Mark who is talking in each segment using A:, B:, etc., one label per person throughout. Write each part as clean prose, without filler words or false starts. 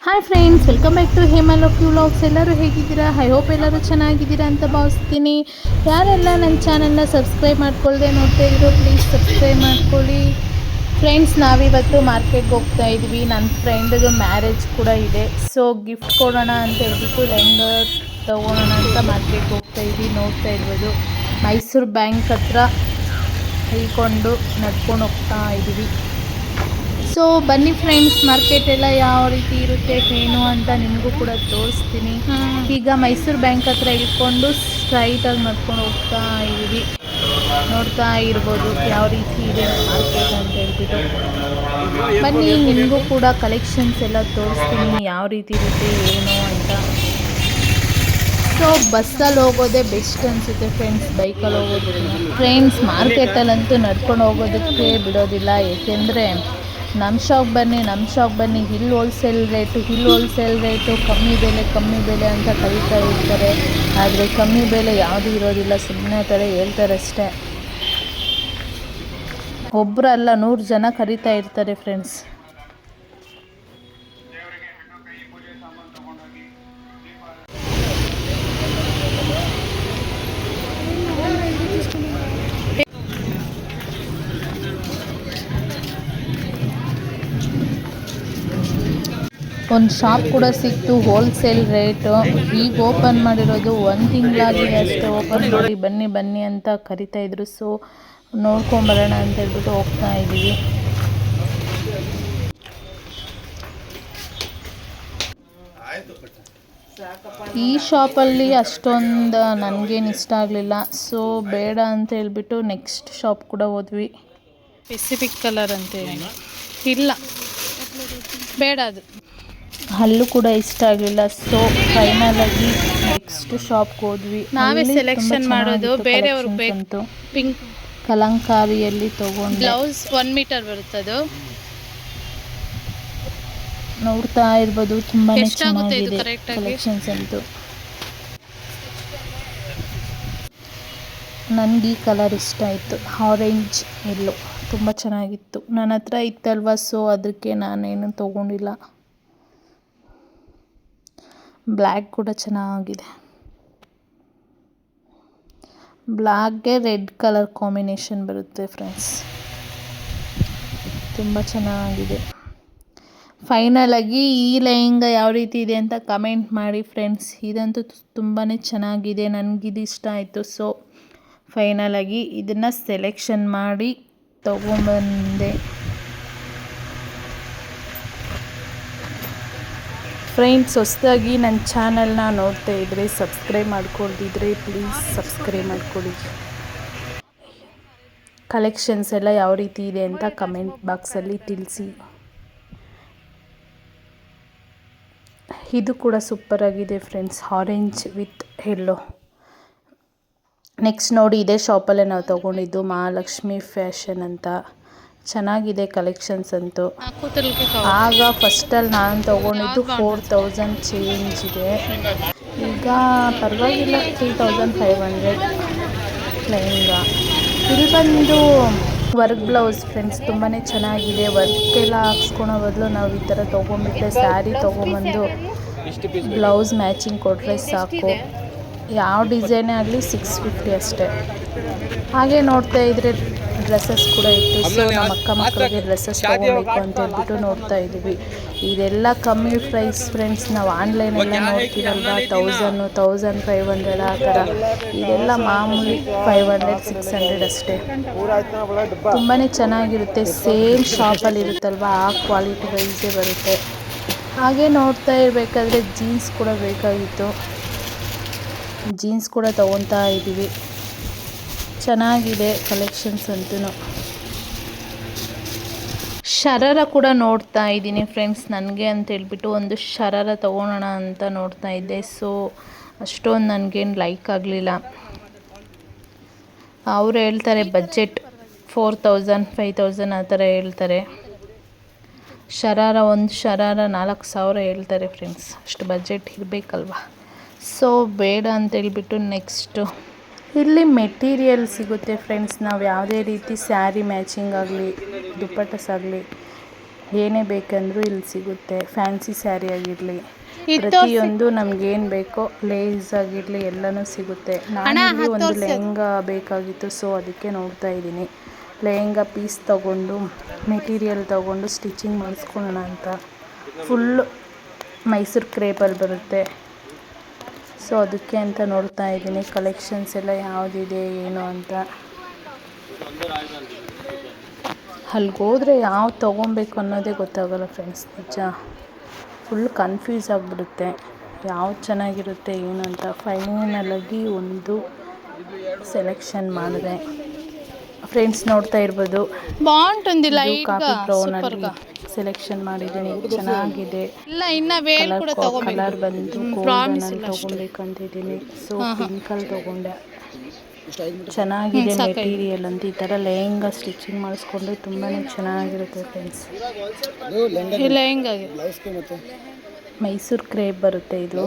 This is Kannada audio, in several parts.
A: Hi friends, welcome back to Hemaloki vlogs. ಎಲ್ಲರೂ ಹೇಗಿದ್ದೀರಾ? ಐ ಹೋಪ್ ಎಲ್ಲರೂ ಚೆನ್ನಾಗಿದ್ದೀರಾ ಅಂತ ಭಾವಿಸ್ತೀನಿ. ಯಾರೆಲ್ಲ ನನ್ನ ಚಾನಲ್ನ ಸಬ್ಸ್ಕ್ರೈಬ್ ಮಾಡ್ಕೊಳ್ಳದೆ ನೋಡ್ತಾ ಇದ್ರು, ಪ್ಲೀಸ್ ಸಬ್ಸ್ಕ್ರೈಬ್ ಮಾಡ್ಕೊಳ್ಳಿ. ಫ್ರೆಂಡ್ಸ್, ನಾವಿವತ್ತು ಮಾರ್ಕೆಟ್ಗೆ ಹೋಗ್ತಾ ಇದ್ವಿ. ನನ್ನ ಫ್ರೆಂಡ್ದು ಮ್ಯಾರೇಜ್ ಕೂಡ ಇದೆ. ಸೊ ಗಿಫ್ಟ್ ಕೊಡೋಣ ಅಂತ ಹೇಳ್ಬಿಟ್ಟು ಲೆಹಂಗಾ ತೊಗೊಳೋಣ ಅಂತ ಮಾರ್ಕೆಟ್ಗೆ ಹೋಗ್ತಾ ಇದ್ವಿ. ನೋಡ್ತಾ ಇರ್ಬೋದು, ಮೈಸೂರು ಬ್ಯಾಂಕ್ ಹತ್ರ ಹೇಳ್ಕೊಂಡು ನಡ್ಕೊಂಡು ಹೋಗ್ತಾ ಇದ್ದೀವಿ. ಸೊ ಬನ್ನಿ ಫ್ರೆಂಡ್ಸ್, ಮಾರ್ಕೆಟ್ ಎಲ್ಲ ಯಾವ ರೀತಿ ಇರುತ್ತೆ ಏನು ಅಂತ ನಿಮಗೂ ಕೂಡ ತೋರಿಸ್ತೀನಿ. ಈಗ ಮೈಸೂರು ಬ್ಯಾಂಕ್ ಹತ್ರ ಇಳ್ಕೊಂಡು ಸ್ಟ್ರೈಟಾಗಿ ನಡ್ಕೊಂಡು ಹೋಗ್ತಾ ಇದ್ದೀವಿ. ನೋಡ್ತಾ ಇರ್ಬೋದು ಯಾವ ರೀತಿ ಇದೆ ಮಾರ್ಕೆಟ್ ಅಂತ ಹೇಳ್ಬಿಟ್ಟು. ಬನ್ನಿ, ನಿಮಗೂ ಕೂಡ ಕಲೆಕ್ಷನ್ಸ್ ಎಲ್ಲ ತೋರಿಸ್ತೀನಿ ಯಾವ ರೀತಿ ಇರುತ್ತೆ ಏನು ಅಂತ. ಸೊ ಬಸ್ಸಲ್ಲಿ ಹೋಗೋದೇ ಬೆಸ್ಟ್ ಅನಿಸುತ್ತೆ ಫ್ರೆಂಡ್ಸ್, ಬೈಕಲ್ಲಿ ಹೋಗೋದ್ರಿಂದ. ಫ್ರೆಂಡ್ಸ್, ಮಾರ್ಕೆಟಲ್ಲಂತೂ ನಡ್ಕೊಂಡು ಹೋಗೋದಕ್ಕೆ ಬಿಡೋದಿಲ್ಲ. ಏಕೆಂದರೆ ನಮ್ಮ ಶಾಪ್ ಬನ್ನಿ, ಇಲ್ಲಿ ಹೋಲ್ಸೇಲ್ ರೇಟು, ಕಮ್ಮಿ ಬೆಲೆ ಅಂತ ಕರೀತಾ ಇರ್ತಾರೆ. ಆದರೆ ಕಮ್ಮಿ ಬೆಲೆ ಯಾವುದೂ ಇರೋದಿಲ್ಲ, ಸುಮ್ಮನೆ ಥರ ಹೇಳ್ತಾರೆ ಅಷ್ಟೇ. ಒಬ್ಬರಲ್ಲ 100 ಜನ ಕರೀತಾ ಇರ್ತಾರೆ ಫ್ರೆಂಡ್ಸ್. ಒಂದು ಶಾಪ್ ಕೂಡ ಸಿಕ್ತು, ಹೋಲ್ಸೇಲ್ ರೇಟು. ಈಗ ಓಪನ್ ಮಾಡಿರೋದು 1 ತಿಂಗಳಾಗಿದೆ ಅಷ್ಟೇ ಓಪನ್ ಮಾಡಿ. ಬನ್ನಿ ಅಂತ ಕರಿತಾ ಇದ್ರು. ಸೊ ನೋಡ್ಕೊಂಬರೋಣ ಅಂತ ಹೇಳ್ಬಿಟ್ಟು ಹೋಗ್ತಾ ಇದ್ದೀವಿ. ಈ ಶಾಪಲ್ಲಿ ಅಷ್ಟೊಂದು ನನಗೇನು ಇಷ್ಟ ಆಗಲಿಲ್ಲ. ಸೊ ಬೇಡ ಅಂತ ಹೇಳ್ಬಿಟ್ಟು ನೆಕ್ಸ್ಟ್ ಶಾಪ್ ಕೂಡ ಹೋದ್ವಿ. ಸ್ಪೆಸಿಫಿಕ್ ಕಲರ್ ಅಂತ ಇಲ್ಲ, ಬೇಡ, ಅದು ಅಲ್ಲೂ ಕೂಡ ಇಷ್ಟ ಆಗಲಿಲ್ಲ. ಸೊ ಫೈನಲ್ ಆಗಿ ನೆಕ್ಸ್ಟ್ ಶಾಪ್ಗೆ ಹೋದ್ವಿ. ನಾವೇ ಸೆಲೆಕ್ಷನ್ ಮಾಡೋದು, ಬೇರೆಯವ್ರು ಬೇಕು. ಪಿಂಕ್ ಕಲಂಕಾರಿಯಲ್ಲಿ ತಗೊಂಡು ಬ್ಲೌಸ್ 1 ಮೀಟರ್ ಬರುತ್ತದು. ನೋಡ್ತಾ ಇರ್ಬೋದು, ತುಂಬಾ ಚೆನ್ನಾಗಿದೆ ಕಲೆಕ್ಷನ್ಸ್ ಅಂತೂ. ನನಗೆ ಈ ಕಲರ್ ಇಷ್ಟ ಆಯಿತು, ಆರೆಂಜ್ ಎಲ್ಲೋ ತುಂಬ ಚೆನ್ನಾಗಿತ್ತು. ನನ್ನ ಹತ್ರ ಇತ್ತಲ್ವ, ಸೊ ಅದಕ್ಕೆ ನಾನೇನು ತೊಗೊಂಡಿಲ್ಲ. ಬ್ಲ್ಯಾಕ್ ಕೂಡ ಚೆನ್ನಾಗಿದೆ. ಬ್ಲ್ಯಾಕ್ಗೆ ರೆಡ್ ಕಲರ್ ಕಾಂಬಿನೇಷನ್ ಬರುತ್ತೆ ಫ್ರೆಂಡ್ಸ್, ತುಂಬ ಚೆನ್ನಾಗಿದೆ. ಫೈನಲ್ ಆಗಿ ಈ ಲೆಹಂಗಾ ಯಾವ ರೀತಿ ಇದೆ ಅಂತ ಕಮೆಂಟ್ ಮಾಡಿ ಫ್ರೆಂಡ್ಸ್. ಇದಂತೂ ತುಂಬಾ ಚೆನ್ನಾಗಿದೆ, ನನಗಿದು ಇಷ್ಟ ಆಯಿತು. ಸೊ ಫೈನಲ್ ಆಗಿ ಇದನ್ನು ಸೆಲೆಕ್ಷನ್ ಮಾಡಿ ತಗೊಂಬಂದೆ. ಫ್ರೆಂಡ್ಸ್, ಹೊಸದಾಗಿ ನನ್ನ ಚಾನಲ್ನ ನೋಡ್ತಾ ಇದ್ದರೆ, ಸಬ್ಸ್ಕ್ರೈಬ್ ಮಾಡ್ಕೊಳ್ದಿದ್ರೆ ಪ್ಲೀಸ್ ಸಬ್ಸ್ಕ್ರೈಬ್ ಮಾಡ್ಕೊಳ್ಳಿ. ಕಲೆಕ್ಷನ್ಸ್ ಎಲ್ಲ ಯಾವ ರೀತಿ ಇದೆ ಅಂತ ಕಮೆಂಟ್ ಬಾಕ್ಸಲ್ಲಿ ತಿಳಿಸಿ. ಇದು ಕೂಡ ಸೂಪರ್ ಆಗಿದೆ friends, orange with yellow. Next ನೋಡಿ, ಇದೇ ಶಾಪಲ್ಲೇ ನಾವು ತೊಗೊಂಡಿದ್ದು, ಮಹಾಲಕ್ಷ್ಮಿ ಫ್ಯಾಷನ್ ಅಂತ. ಚೆನ್ನಾಗಿದೆ ಕಲೆಕ್ಷನ್ಸ್ ಅಂತೂ. ಆಗ ಫಸ್ಟಲ್ಲಿ ನಾನು ತೊಗೊಂಡಿದ್ದು 4000 ಚೇಂಜ್ ಇದೆ. ಈಗ ಪರವಾಗಿಲ್ಲ, 3500 ಲೆಹಂಗಾ. ಇಲ್ಲಿ ಬಂದು ವರ್ಕ್ ಬ್ಲೌಸ್ ಫ್ರೆಂಡ್ಸ್, ತುಂಬಾ ಚೆನ್ನಾಗಿದೆ. ವರ್ಕ್ ಎಲ್ಲ ಹಾಕ್ಸ್ಕೊಳೋ ಬದಲು ನಾವು ಈ ಥರ ತೊಗೊಂಬಿಟ್ರೆ, ಸ್ಯಾರಿ ತೊಗೊಂಬಂದು ಬ್ಲೌಸ್ ಮ್ಯಾಚಿಂಗ್ ಕೊಟ್ಟರೆ ಸಾಕು. ಯಾವ ಡಿಸೈನೇ ಆಗಲಿ 650 ಅಷ್ಟೇ. ಹಾಗೆ ನೋಡ್ತಾ ಇದ್ದರೆ ಡ್ರೆಸ್ಸಸ್ ಕೂಡ ಇತ್ತು. ಸೊ ನಮ್ಮ ಅಕ್ಕ ಮಕ್ಕಳಿಗೆ ಡ್ರೆಸ್ಸಸ್ ತೊಗೊಬೇಕು ಅಂತ ಹೇಳ್ಬಿಟ್ಟು ನೋಡ್ತಾ ಇದ್ದೀವಿ. ಇದೆಲ್ಲ ಕಮ್ಮಿ ಪ್ರೈಸ್ ಫ್ರೆಂಡ್ಸ್. ನಾವು ಆನ್ಲೈನೆಲ್ಲ ನೋಡ್ತೀವಲ್ವ, 1000, 1500 ಆ ಥರ. ಇದೆಲ್ಲ ಮಾಮೂಲಿ 500-600 ಅಷ್ಟೇ. ತುಂಬಾ ಚೆನ್ನಾಗಿರುತ್ತೆ, ಸೇಮ್ ಶಾಪಲ್ಲಿ ಇರುತ್ತಲ್ವ, ಆ ಕ್ವಾಲಿಟಿ ವೈಸೇ ಬರುತ್ತೆ. ಹಾಗೆ ನೋಡ್ತಾ ಇರಬೇಕಾದ್ರೆ ಜೀನ್ಸ್ ಕೂಡ ಬೇಕಾಗಿತ್ತು. ಜೀನ್ಸ್ ಕೂಡ ತೊಗೊತಾ ಇದ್ದೀವಿ. ಚೆನ್ನಾಗಿದೆ ಕಲೆಕ್ಷನ್ಸ್ ಅಂತೂ. ಶರಾರ ಕೂಡ ನೋಡ್ತಾ ಇದ್ದೀನಿ ಫ್ರೆಂಡ್ಸ್. ನನಗೆ ಅಂತ ಹೇಳ್ಬಿಟ್ಟು ಒಂದು ಶರಾರ ತೊಗೊಳೋಣ ಅಂತ ನೋಡ್ತಾ ಇದ್ದೆ. ಸೊ ಅಷ್ಟೊಂದು ನನಗೇನು ಲೈಕ್ ಆಗಲಿಲ್ಲ. ಅವರು ಹೇಳ್ತಾರೆ ಬಜೆಟ್ 4000, 5000 ಆ ಥರ ಹೇಳ್ತಾರೆ. ಒಂದು ಶರಾರ 4000 ಹೇಳ್ತಾರೆ ಫ್ರೆಂಡ್ಸ್. ಅಷ್ಟು ಬಜೆಟ್ ಇರಬೇಕಲ್ವ. ಸೊ ಬೇಡ ಅಂತೇಳ್ಬಿಟ್ಟು ನೆಕ್ಸ್ಟು ಇಲ್ಲಿ ಮೆಟೀರಿಯಲ್ ಸಿಗುತ್ತೆ ಫ್ರೆಂಡ್ಸ್. ನಾವು ಯಾವುದೇ ರೀತಿ ಸ್ಯಾರಿ ಮ್ಯಾಚಿಂಗ್ ಆಗಲಿ, ದುಪ್ಪಟ್ಟಸ್ ಆಗಲಿ ಏನೇ ಬೇಕಂದರೂ ಇಲ್ಲಿ ಸಿಗುತ್ತೆ. ಫ್ಯಾನ್ಸಿ ಸ್ಯಾರಿ ಆಗಿರಲಿ, ಪ್ರತಿಯೊಂದು ನಮಗೇನು ಬೇಕೋ, ಲೇಸ್ ಆಗಿರಲಿ ಎಲ್ಲನೂ ಸಿಗುತ್ತೆ. ನಾನಿಲ್ಲಿ ಒಂದು ಲೆಹಂಗಾ ಬೇಕಾಗಿತ್ತು, ಸೊ ಅದಕ್ಕೆ ನೋಡ್ತಾ ಇದ್ದೀನಿ. ಲೆಹಂಗಾ ಪೀಸ್ ತೊಗೊಂಡು ಮೆಟೀರಿಯಲ್ ತೊಗೊಂಡು ಸ್ಟಿಚಿಂಗ್ ಮಾಡಿಸ್ಕೊಳ್ಳೋಣ ಅಂತ. ಫುಲ್ಲು ಮೈಸೂರು ಕ್ರೇಪಲ್ಲಿ ಬರುತ್ತೆ, ಸೊ ಅದಕ್ಕೆ ಅಂತ ನೋಡ್ತಾ ಇದ್ದೀನಿ ಕಲೆಕ್ಷನ್ಸ್ ಎಲ್ಲ ಯಾವುದಿದೆ ಏನು ಅಂತ. ಅಲ್ಲಿಗೋದ್ರೆ ಯಾವ್ದು ತೊಗೊಬೇಕು ಅನ್ನೋದೇ ಗೊತ್ತಾಗಲ್ಲ ಫ್ರೆಂಡ್ಸ್. ನಿಜ ಫುಲ್ ಕನ್ಫ್ಯೂಸ್ ಆಗಿಬಿಡುತ್ತೆ ಯಾವ್ದು ಚೆನ್ನಾಗಿರುತ್ತೆ ಏನು ಅಂತ. ಫೈನಲಾಗಿ ಒಂದು ಸೆಲೆಕ್ಷನ್ ಮಾಡಿದೆ ಫ್ರೆಂಡ್ಸ್. ನೋಡ್ತಾ ಇರ್ಬೋದು, ಕಾಫಿ ಬ್ರೌನಲ್ಲಿ ಸೆಲೆಕ್ಷನ್ ಮಾಡಿದ್ದೀನಿ. ಚೆನ್ನಾಗಿದೆ. ಕಲರ್ ಬಂದು ಗೋಲ್ಡನಲ್ಲಿ ತೊಗೊಬೇಕಂತಿದ್ದೀನಿ, ಸೊ ಪಿಂಕಲ್ಲಿ ತೊಗೊಂಡೆ. ಚೆನ್ನಾಗಿದೆ ಮೆಟೀರಿಯಲ್ ಅಂತ. ಈ ಥರ ಲೆಹಂಗಾ ಸ್ಟಿಚಿಂಗ್ ಮಾಡಿಸ್ಕೊಂಡ್ರೆ ತುಂಬಾ ಚೆನ್ನಾಗಿರುತ್ತೆ ಫ್ರೆಂಡ್ಸ್. ಮೈಸೂರು ಕ್ರೇಪ್ ಬರುತ್ತೆ ಇದು.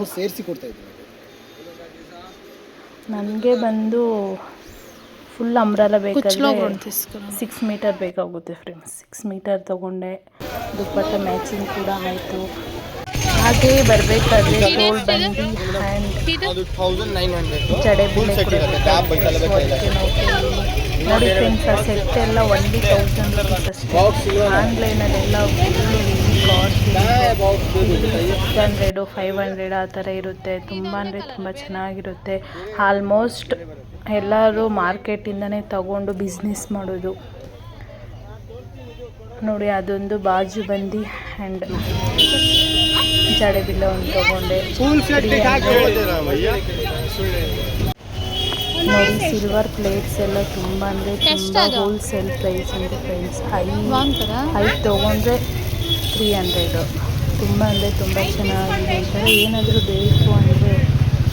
A: ನನಗೆ ಬಂದು ಫುಲ್ ಅಂಬ್ರೆಲಾ ಬೇಕಾದರೆ 6 ಮೀಟರ್ ಬೇಕಾಗುತ್ತೆ ಫ್ರೆಂಡ್ಸ್. 6 ಮೀಟರ್ ತೊಗೊಂಡೆ. ದುಪ್ಪಟ್ಟ ಮ್ಯಾಚಿಂಗ್ ಕೂಡ ಆಯಿತು. ಹಾಗೆ ಬರಬೇಕಾದ್ರೆ ಗೋಲ್ಡ್ ಬಂದು ಹ್ಯಾಂಡ್ ಜಡೆ ಬಿಲೆ ಕೂಡ ನೋಡಿ ಫ್ರೆಂಡ್ಸ್. ಆ ಸೆಟ್ ಎಲ್ಲ only 1000 rupees ಅಷ್ಟೇ. ಆನ್ಲೈನಲ್ಲೆಲ್ಲ ಫುಲ್ಲು 600 500 ಆ ಥರ ಇರುತ್ತೆ. ತುಂಬ ಅಂದರೆ ತುಂಬ ಚೆನ್ನಾಗಿರುತ್ತೆ. ಆಲ್ಮೋಸ್ಟ್ ಎಲ್ಲರೂ ಮಾರ್ಕೆಟಿಂದನೇ ತಗೊಂಡು ಬಿಸ್ನೆಸ್ ಮಾಡೋದು ನೋಡಿ. ಅದೊಂದು ಬಾಜು ಬಂದು ಹ್ಯಾಂಡ್ ಜಡೆ ಬಿಲ್ಲ ಒಂದು ತೊಗೊಂಡೆ ನೋಡಿ. ಸಿಲ್ವರ್ ಪ್ಲೇಟ್ಸ್ ಎಲ್ಲ ತುಂಬ ಅಂದರೆ ತುಂಬ ಹೋಲ್ಸೇಲ್ ಪ್ರೈಸ್ ಅಂತ ಫ್ರೆಂಡ್ಸ್. ಐದು ತೊಗೊಂಡ್ರೆ 300. ತುಂಬ ಅಂದರೆ ತುಂಬ ಚೆನ್ನಾಗಿದೆ. ಈ ಥರ ಏನಾದರೂ ಬೇಕು ಅಂದರೆ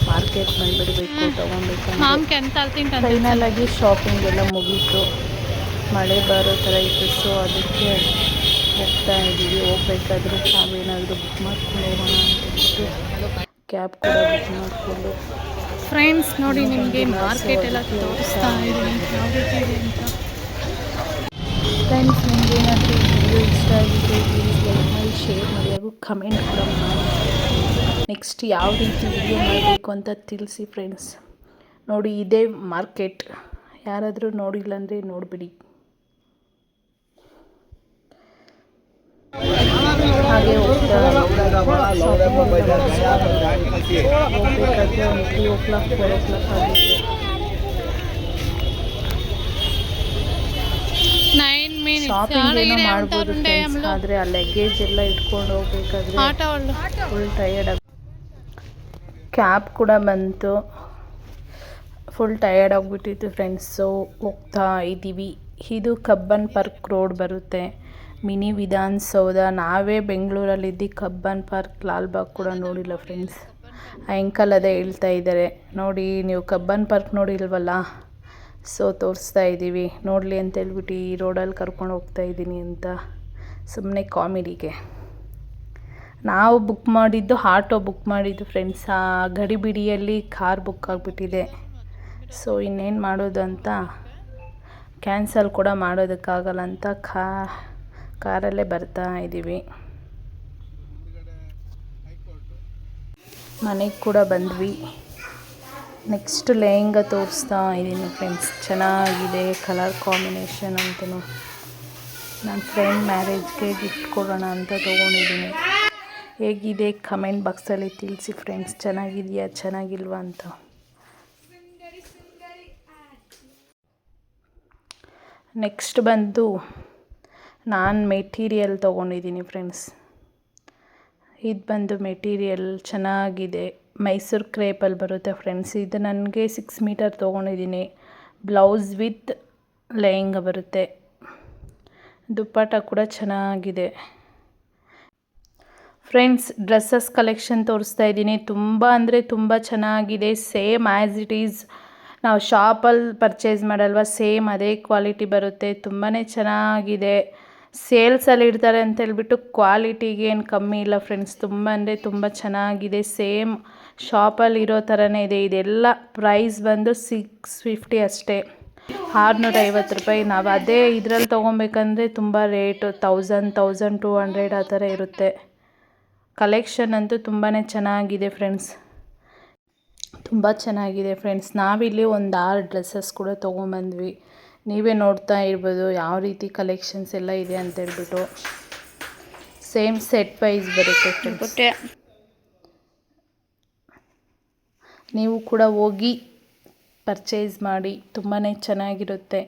A: ಮಾರ್ಕೆಟ್ ಬಂದುಬಿಡಬೇಕು ತೊಗೊಬೇಕಂದ್ರೆ. ಫೈನಲಾಗಿ ಶಾಪಿಂಗ್ ಎಲ್ಲ ಮುಗೀತು. ಮಳೆ ಬರೋ ಥರ ಇತ್ತು, ಸೊ ಅದಕ್ಕೆ ಹೋಗ್ತಾ ಇದ್ದೀವಿ. ಹೋಗ್ಬೇಕಾದ್ರೆ ನಾವೇನಾದರೂ ಬುಕ್ ಮಾಡ್ಕೊಂಡು ಹೋಗೋಣ ಅಂತಿತ್ತು. ಕ್ಯಾಬ್ ಕೂಡ ಬುಕ್ ಮಾಡಿಕೊಂಡು ಫ್ರೆಂಡ್ಸ್ ನೋಡಿ ನಿಮಗೆ ಮಾರ್ಕೆಟ್ ಎಲ್ಲ ತೋರಿಸ್ತಾ ಇದ್ದೀನಿ ಯಾವ ರೀತಿ ಇದೆ ಅಂತ. ಫ್ರೆಂಡ್ಸ್ ನಿಮ್ಗೆ ಏನಾದರೂ ವಿಡಿಯೋ ಇಷ್ಟ ಆಗಿದೆ ಪ್ಲೀಸ್ ಲೈಕ್ ಮಾಡಿ, ಶೇರ್ ಮಾಡಿ ಹಾಗೂ ಕಮೆಂಟ್ ಕೂಡ ಮಾಡಿ. ನೆಕ್ಸ್ಟ್ ಯಾವ ರೀತಿ ವಿಡಿಯೋ ಮಾಡಬೇಕು ಅಂತ ತಿಳಿಸಿ ಫ್ರೆಂಡ್ಸ್. ನೋಡಿ ಇದೇ ಮಾರ್ಕೆಟ್, ಯಾರಾದರೂ ನೋಡಿಲ್ಲ ಅಂದರೆ ನೋಡಿಬಿಡಿ. ಹಾಗೆ ಹೋಗ್ಬೇಕಾದ್ರೆ ಒಂದು 3 o'clock 4 o'clock ಆಗಿತ್ತು. ಶಾಪಿಂಗ್ ಏನೋ ಮಾಡ್ಬೋದು ಫ್ರೆಂಡ್ಸ್, ಆದರೆ ಆ ಲಗೇಜ್ ಎಲ್ಲ ಇಟ್ಕೊಂಡು ಹೋಗ್ಬೇಕಾದ್ರೆ ಫುಲ್ ಟಯರ್ಡ್ ಕ್ಯಾಬ್ ಕೂಡ ಬಂತು. ಫುಲ್ ಟಯರ್ಡ್ ಆಗಿಬಿಟ್ಟಿತ್ತು ಫ್ರೆಂಡ್ಸ್. ಸೊ ಹೋಗ್ತಾ ಇದ್ದೀವಿ. ಇದು ಕಬ್ಬನ್ ಪಾರ್ಕ್ ರೋಡ್ ಬರುತ್ತೆ. ಮಿನಿ ವಿಧಾನಸೌಧ. ನಾವೇ ಬೆಂಗಳೂರಲ್ಲಿದ್ದು ಕಬ್ಬನ್ ಪಾರ್ಕ್ ಲಾಲ್ಬಾಗ್ ಕೂಡ ನೋಡಿಲ್ಲ ಫ್ರೆಂಡ್ಸ್. ಅಂಕಲ್ ಅದೇ ಹೇಳ್ತಾ ಇದ್ದಾರೆ, ನೋಡಿ ನೀವು ಕಬ್ಬನ್ ಪಾರ್ಕ್ ನೋಡಿಲ್ವಲ್ಲ, ಸೊ ತೋರಿಸ್ತಾ ಇದ್ದೀವಿ ನೋಡಲಿ ಅಂತ ಹೇಳ್ಬಿಟ್ಟು ಈ ರೋಡಲ್ಲಿ ಕರ್ಕೊಂಡು ಹೋಗ್ತಾ ಇದ್ದೀನಿ ಅಂತ. ಸುಮ್ಮನೆ ಕಾಮಿಡಿಗೆ. ನಾವು ಬುಕ್ ಮಾಡಿದ್ದು ಆಟೋ ಬುಕ್ ಮಾಡಿದ್ದು ಫ್ರೆಂಡ್ಸ್. ಆ ಗಡಿಬಿಡಿಯಲ್ಲಿ ಕಾರ್ ಬುಕ್ ಆಗಿಬಿಟ್ಟಿದೆ. ಸೊ ಇನ್ನೇನು ಮಾಡೋದು ಅಂತ ಕ್ಯಾನ್ಸಲ್ ಕೂಡ ಮಾಡೋದಕ್ಕಾಗಲ್ಲ ಅಂತ ಕಾರಲ್ಲೇ ಬರ್ತಾ ಇದ್ದೀವಿ. ಮನೆಗೆ ಕೂಡ ಬಂದ್ವಿ. ನೆಕ್ಸ್ಟ್ ಲೆಹಂಗಾ ತೋರಿಸ್ತಾ ಇದ್ದೀನಿ ಫ್ರೆಂಡ್ಸ್. ಚೆನ್ನಾಗಿದೆ ಕಲರ್ ಕಾಂಬಿನೇಷನ್ ಅಂತಲೂ. ನನ್ನ ಫ್ರೆಂಡ್ ಮ್ಯಾರೇಜ್ಗೆ ಗಿಫ್ಟ್ ಕೊಡೋಣ ಅಂತ ತೊಗೊಂಡಿದ್ದೀನಿ. ಹೇಗಿದೆ ಕಮೆಂಟ್ ಬಾಕ್ಸಲ್ಲಿ ತಿಳಿಸಿ ಫ್ರೆಂಡ್ಸ್. ಚೆನ್ನಾಗಿದೆಯಾ ಚೆನ್ನಾಗಿಲ್ವಾ ಅಂತ. ನೆಕ್ಸ್ಟ್ ಬಂದು ನಾನು ಮೆಟೀರಿಯಲ್ ತೊಗೊಂಡಿದ್ದೀನಿ ಫ್ರೆಂಡ್ಸ್. ಇದು ಬಂದು ಮೆಟೀರಿಯಲ್ ಚೆನ್ನಾಗಿದೆ. ಮೈಸೂರು ಕ್ರೇಪಲ್ಲಿ ಬರುತ್ತೆ ಫ್ರೆಂಡ್ಸ್. ಇದು ನನಗೆ 6 ಮೀಟರ್ ತೊಗೊಂಡಿದ್ದೀನಿ. ಬ್ಲೌಸ್ ವಿತ್ ಲೆಹಂಗಾ ಬರುತ್ತೆ. ದುಪ್ಪಟ್ಟ ಕೂಡ ಚೆನ್ನಾಗಿದೆ ಫ್ರೆಂಡ್ಸ್. ಡ್ರೆಸ್ಸಸ್ ಕಲೆಕ್ಷನ್ ತೋರಿಸ್ತಾ ಇದ್ದೀನಿ. ತುಂಬ ಅಂದರೆ ತುಂಬ ಚೆನ್ನಾಗಿದೆ. ಸೇಮ್ ಆ್ಯಸ್ ಇಟ್ ಈಸ್ ನಾವು ಶಾಪಲ್ಲಿ ಪರ್ಚೇಸ್ ಮಾಡಲ್ವ, ಸೇಮ್ ಅದೇ ಕ್ವಾಲಿಟಿ ಬರುತ್ತೆ. ತುಂಬಾ ಚೆನ್ನಾಗಿದೆ. ಸೇಲ್ಸಲ್ಲಿ ಇಡ್ತಾರೆ ಅಂತ ಹೇಳ್ಬಿಟ್ಟು ಕ್ವಾಲಿಟಿಗೆ ಏನು ಕಮ್ಮಿ ಇಲ್ಲ ಫ್ರೆಂಡ್ಸ್. ತುಂಬ ಅಂದರೆ ತುಂಬ ಚೆನ್ನಾಗಿದೆ. ಸೇಮ್ ಶಾಪಲ್ಲಿ ಇರೋ ಥರನೇ ಇದೆ. ಇದೆಲ್ಲ ಪ್ರೈಸ್ ಬಂದು 650 ಅಷ್ಟೇ. ರೂಪಾಯಿ. ನಾವು ಅದೇ ಇದರಲ್ಲಿ ತೊಗೊಬೇಕಂದ್ರೆ ತುಂಬ ರೇಟು 1200 ಆ ಥರ ಇರುತ್ತೆ. ಕಲೆಕ್ಷನ್ ಅಂತೂ ತುಂಬಾ ಚೆನ್ನಾಗಿದೆ ಫ್ರೆಂಡ್ಸ್, ತುಂಬ ಚೆನ್ನಾಗಿದೆ ಫ್ರೆಂಡ್ಸ್. ನಾವಿಲ್ಲಿ ಒಂದು 6 ಡ್ರೆಸ್ಸಸ್ ಕೂಡ ತೊಗೊಂಬಂದ್ವಿ. ನೀವೇ ನೋಡ್ತಾ ಇರ್ಬೋದು ಯಾವ ರೀತಿ ಕಲೆಕ್ಷನ್ಸ್ ಎಲ್ಲ ಇದೆ ಅಂತೇಳ್ಬಿಟ್ಟು. ಸೇಮ್ ಸೆಟ್ ವೈಸ್ ಬರುತ್ತೆ ಫ್ರೆಂಡ್ಸ್. ನೀವು ಕೂಡ ಹೋಗಿ ಪರ್ಚೇಸ್ ಮಾಡಿ, ತುಂಬಾ ಚೆನ್ನಾಗಿರುತ್ತೆ.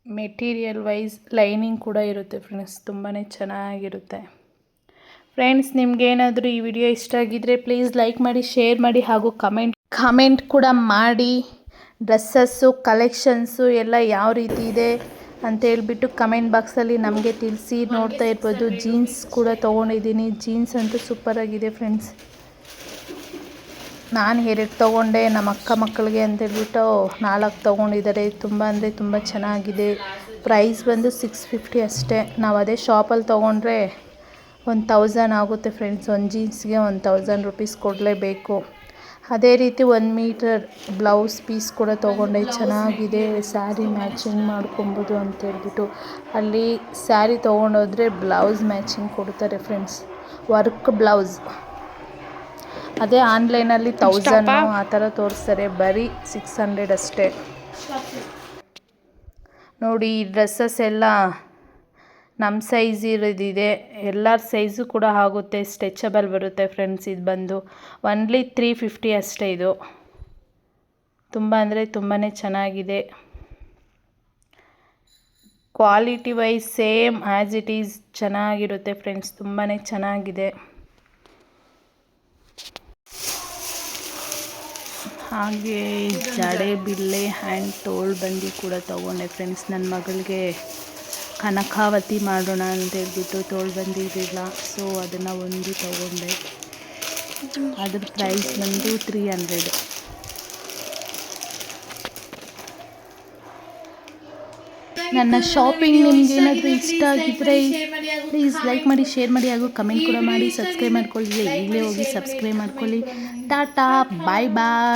A: ಮೆಟೀರಿಯಲ್ ವೈಸ್ ಲೈನಿಂಗ್ ಕೂಡ ಇರುತ್ತೆ ಫ್ರೆಂಡ್ಸ್, ತುಂಬಾ ಚೆನ್ನಾಗಿರುತ್ತೆ. ಫ್ರೆಂಡ್ಸ್, ನಿಮಗೇನಾದರೂ ಈ ವಿಡಿಯೋ ಇಷ್ಟ ಆಗಿದ್ದರೆ ಪ್ಲೀಸ್ ಲೈಕ್ ಮಾಡಿ, ಶೇರ್ ಮಾಡಿ ಹಾಗೂ ಕಮೆಂಟ್ ಕೂಡ ಮಾಡಿ. ಡ್ರೆಸ್ಸಸ್ಸು ಕಲೆಕ್ಷನ್ಸು ಎಲ್ಲ ಯಾವ ರೀತಿ ಇದೆ ಅಂತೇಳ್ಬಿಟ್ಟು ಕಮೆಂಟ್ ಬಾಕ್ಸಲ್ಲಿ ನಮಗೆ ತಿಳಿಸಿ. ನೋಡ್ತಾ ಇರ್ಬೋದು ಜೀನ್ಸ್ ಕೂಡ ತೊಗೊಂಡಿದ್ದೀನಿ. ಜೀನ್ಸ್ ಅಂತೂ ಸೂಪರಾಗಿದೆ ಫ್ರೆಂಡ್ಸ್. ನಾನು 2 ತೊಗೊಂಡೆ, ನಮ್ಮ ಅಕ್ಕ ಮಕ್ಕಳಿಗೆ ಅಂತೇಳ್ಬಿಟ್ಟು 4 ತೊಗೊಂಡಿದ್ದಾರೆ. ತುಂಬ ಅಂದರೆ ತುಂಬ ಚೆನ್ನಾಗಿದೆ. ಪ್ರೈಸ್ ಬಂದು 650 ಅಷ್ಟೇ. ನಾವು ಅದೇ ಶಾಪಲ್ಲಿ ತೊಗೊಂಡ್ರೆ 1000 ಆಗುತ್ತೆ ಫ್ರೆಂಡ್ಸ್. ಒಂದು ಜೀನ್ಸ್ಗೆ 1000 ರೂಪೀಸ್ ಕೊಡಲೇಬೇಕು. ಅದೇ ರೀತಿ 1 ಮೀಟರ್ ಬ್ಲೌಸ್ ಪೀಸ್ ಕೂಡ ತೊಗೊಂಡೆ, ಚೆನ್ನಾಗಿದೆ. ಸ್ಯಾರಿ ಮ್ಯಾಚಿಂಗ್ ಮಾಡ್ಕೊಬೋದು ಅಂತೇಳ್ಬಿಟ್ಟು ಅಲ್ಲಿ ಸ್ಯಾರಿ ತೊಗೊಂಡೋದ್ರೆ ಬ್ಲೌಸ್ ಮ್ಯಾಚಿಂಗ್ ಕೊಡ್ತಾರೆ ಫ್ರೆಂಡ್ಸ್, ವರ್ಕ್ ಬ್ಲೌಸ್. ಅದೇ ಆನ್ಲೈನಲ್ಲಿ 1000 ಆ ಥರ ತೋರಿಸ್ತಾರೆ, ಬರೀ 600 ಅಷ್ಟೇ. ನೋಡಿ, ಈ ಡ್ರೆಸ್ಸಸ್ ಎಲ್ಲ ನಮ್ಮ ಸೈಜ್ ಇರೋದಿದೆ, ಎಲ್ಲರ ಸೈಜು ಕೂಡ ಆಗುತ್ತೆ, ಸ್ಟ್ರೆಚಬಲ್ ಬರುತ್ತೆ ಫ್ರೆಂಡ್ಸ್. ಇದು ಬಂದು ಒನ್ಲಿ 350 ಅಷ್ಟೇ. ಇದು ತುಂಬ ಅಂದರೆ ತುಂಬಾ ಚೆನ್ನಾಗಿದೆ. Quality wise same as it is ಚೆನ್ನಾಗಿರುತ್ತೆ ಫ್ರೆಂಡ್ಸ್, ತುಂಬಾ ಚೆನ್ನಾಗಿದೆ. ಹಾಗೆ ಜಡೆ ಬಿಲ್ಲೆ ಹ್ಯಾಂಡ್ ಟೋಲ್ ಬಂದು ಕೂಡ ತೊಗೊಂಡೆ ಫ್ರೆಂಡ್ಸ್. ನನ್ನ ಮಗಳಿಗೆ ಕನಕಾವತಿ ಮಾಡೋಣ ಅಂತೇಳ್ಬಿಟ್ಟು ತೋಳು ಬಂದಿರಲಿಲ್ಲ, ಸೊ ಅದನ್ನು ಒಂದು ತೊಗೊಂಡೆ. ಅದ್ರ ಪ್ರೈಸ್ ಬಂದು 300. ನನ್ನ ಶಾಪಿಂಗ್ ನಿಮ್ಗೇನಾದರೂ ಇಷ್ಟ ಆಗಿದ್ದರೆ ಪ್ಲೀಸ್ ಲೈಕ್ ಮಾಡಿ, ಶೇರ್ ಮಾಡಿ ಹಾಗೂ ಕಮೆಂಟ್ ಕೂಡ ಮಾಡಿ. ಸಬ್ಸ್ಕ್ರೈಬ್ ಮಾಡ್ಕೊಳ್ಳಿ, ಈಗಲೇ ಹೋಗಿ ಸಬ್ಸ್ಕ್ರೈಬ್ ಮಾಡ್ಕೊಳ್ಳಿ. ಟಾಟಾ, ಬಾಯ್ ಬಾಯ್.